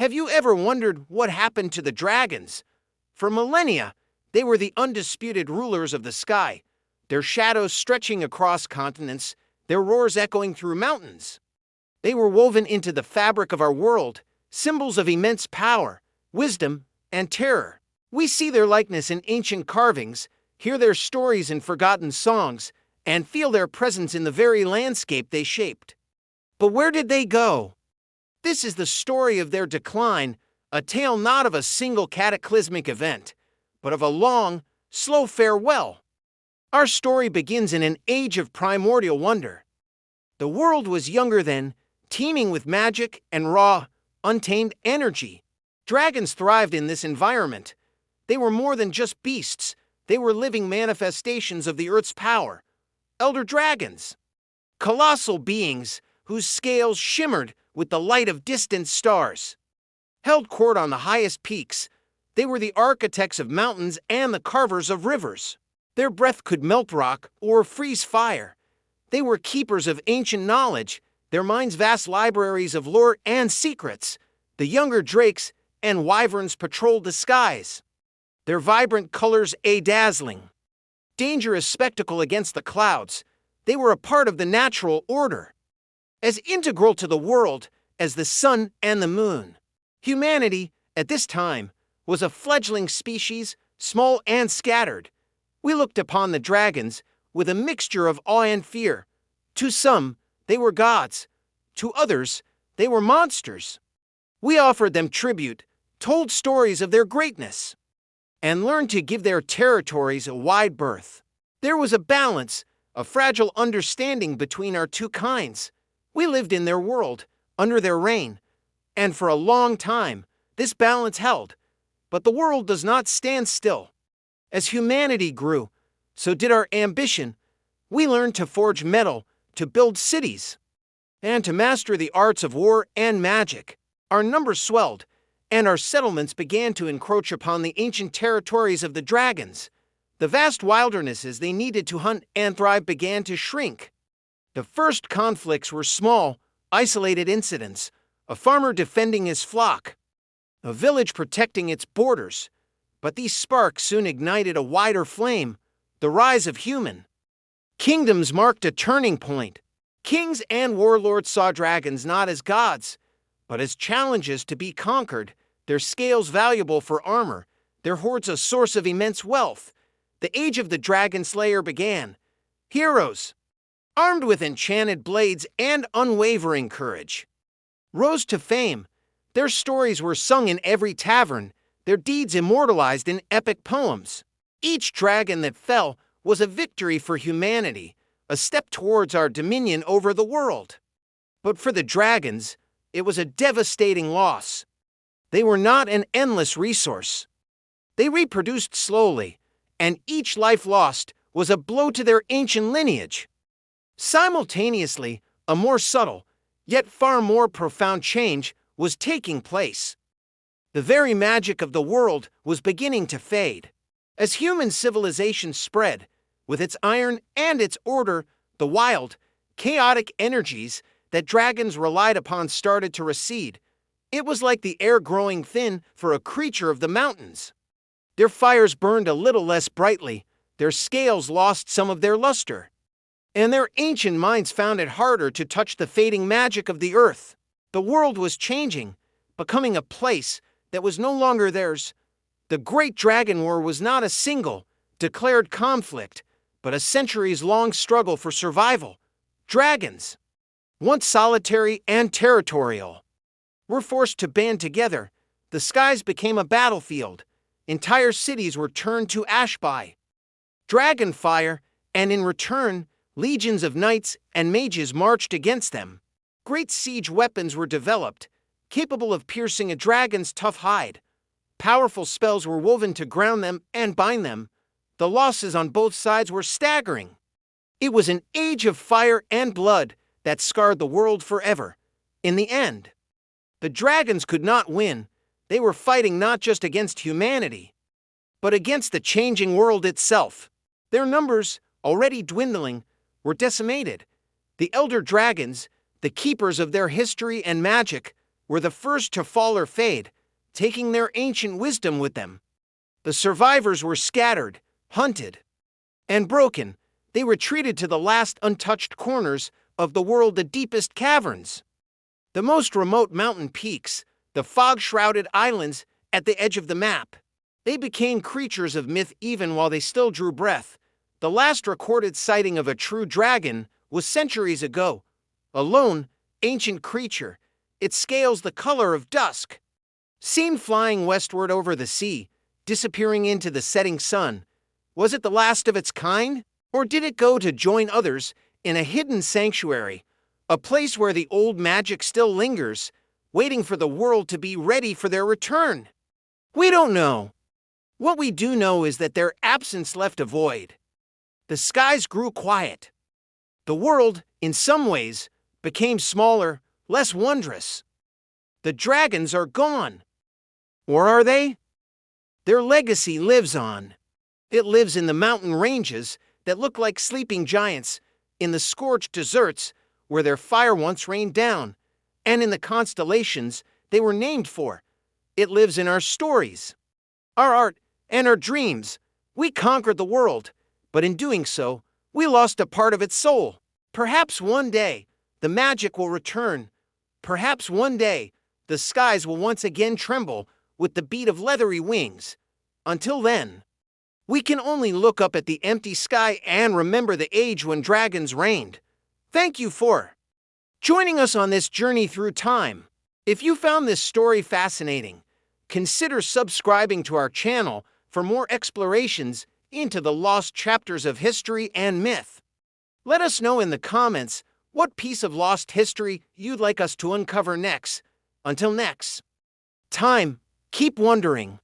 Have you ever wondered what happened to the dragons? For millennia, they were the undisputed rulers of the sky, their shadows stretching across continents, their roars echoing through mountains. They were woven into the fabric of our world, symbols of immense power, wisdom, and terror. We see their likeness in ancient carvings, hear their stories in forgotten songs, and feel their presence in the very landscape they shaped. But where did they go? This is the story of their decline, a tale not of a single cataclysmic event, but of a long, slow farewell. Our story begins in an age of primordial wonder. The world was younger then, teeming with magic and raw, untamed energy. Dragons thrived in this environment. They were more than just beasts, they were living manifestations of the Earth's power. Elder dragons, colossal beings whose scales shimmered with the light of distant stars. Held court on the highest peaks, they were the architects of mountains and the carvers of rivers. Their breath could melt rock or freeze fire. They were keepers of ancient knowledge, their minds vast libraries of lore and secrets. The younger drakes and wyverns patrolled the skies, their vibrant colors a dazzling, dangerous spectacle against the clouds. They were a part of the natural order, as integral to the world as the sun and the moon. Humanity, at this time, was a fledgling species, small and scattered. We looked upon the dragons with a mixture of awe and fear. To some, they were gods. To others, they were monsters. We offered them tribute, told stories of their greatness, and learned to give their territories a wide berth. There was a balance, a fragile understanding between our two kinds. We lived in their world, under their reign, and for a long time, this balance held. But the world does not stand still. As humanity grew, so did our ambition. We learned to forge metal, to build cities, and to master the arts of war and magic. Our numbers swelled, and our settlements began to encroach upon the ancient territories of the dragons. The vast wildernesses they needed to hunt and thrive began to shrink. The first conflicts were small, isolated incidents, a farmer defending his flock, a village protecting its borders. But these sparks soon ignited a wider flame, the rise of human kingdoms marked a turning point. Kings and warlords saw dragons not as gods, but as challenges to be conquered, their scales valuable for armor, their hoards a source of immense wealth. The age of the dragon slayer began. Heroes, armed with enchanted blades and unwavering courage, rose to fame. Their stories were sung in every tavern, their deeds immortalized in epic poems. Each dragon that fell was a victory for humanity, a step towards our dominion over the world. But for the dragons, it was a devastating loss. They were not an endless resource. They reproduced slowly, and each life lost was a blow to their ancient lineage. Simultaneously, a more subtle, yet far more profound change was taking place. The very magic of the world was beginning to fade. As human civilization spread, with its iron and its order, the wild, chaotic energies that dragons relied upon started to recede. It was like the air growing thin for a creature of the mountains. Their fires burned a little less brightly, their scales lost some of their luster, and their ancient minds found it harder to touch the fading magic of the earth. The world was changing, becoming a place that was no longer theirs. The Great Dragon War was not a single, declared conflict, but a centuries-long struggle for survival. Dragons, once solitary and territorial, were forced to band together. The skies became a battlefield. Entire cities were turned to ash by dragon fire, and in return, legions of knights and mages marched against them. Great siege weapons were developed, capable of piercing a dragon's tough hide. Powerful spells were woven to ground them and bind them. The losses on both sides were staggering. It was an age of fire and blood that scarred the world forever. In the end, the dragons could not win. They were fighting not just against humanity, but against the changing world itself. Their numbers, already dwindling, were decimated. The elder dragons, the keepers of their history and magic, were the first to fall or fade, taking their ancient wisdom with them. The survivors were scattered, hunted, and broken. They retreated to the last untouched corners of the world, the deepest caverns, the most remote mountain peaks, the fog-shrouded islands at the edge of the map. They became creatures of myth even while they still drew breath. The last recorded sighting of a true dragon was centuries ago. A lone, ancient creature, its scales the color of dusk, seen flying westward over the sea, disappearing into the setting sun. Was it the last of its kind? Or did it go to join others in a hidden sanctuary, a place where the old magic still lingers, waiting for the world to be ready for their return? We don't know. What we do know is that their absence left a void. The skies grew quiet. The world, in some ways, became smaller, less wondrous. The dragons are gone. Or are they? Their legacy lives on. It lives in the mountain ranges that look like sleeping giants, in the scorched deserts where their fire once rained down, and in the constellations they were named for. It lives in our stories, our art, and our dreams. We conquered the world, but in doing so, we lost a part of its soul. Perhaps one day, the magic will return. Perhaps one day, the skies will once again tremble with the beat of leathery wings. Until then, we can only look up at the empty sky and remember the age when dragons reigned. Thank you for joining us on this journey through time. If you found this story fascinating, consider subscribing to our channel for more explorations into the lost chapters of history and myth. Let us know in the comments what piece of lost history you'd like us to uncover next. Until next time, keep wondering.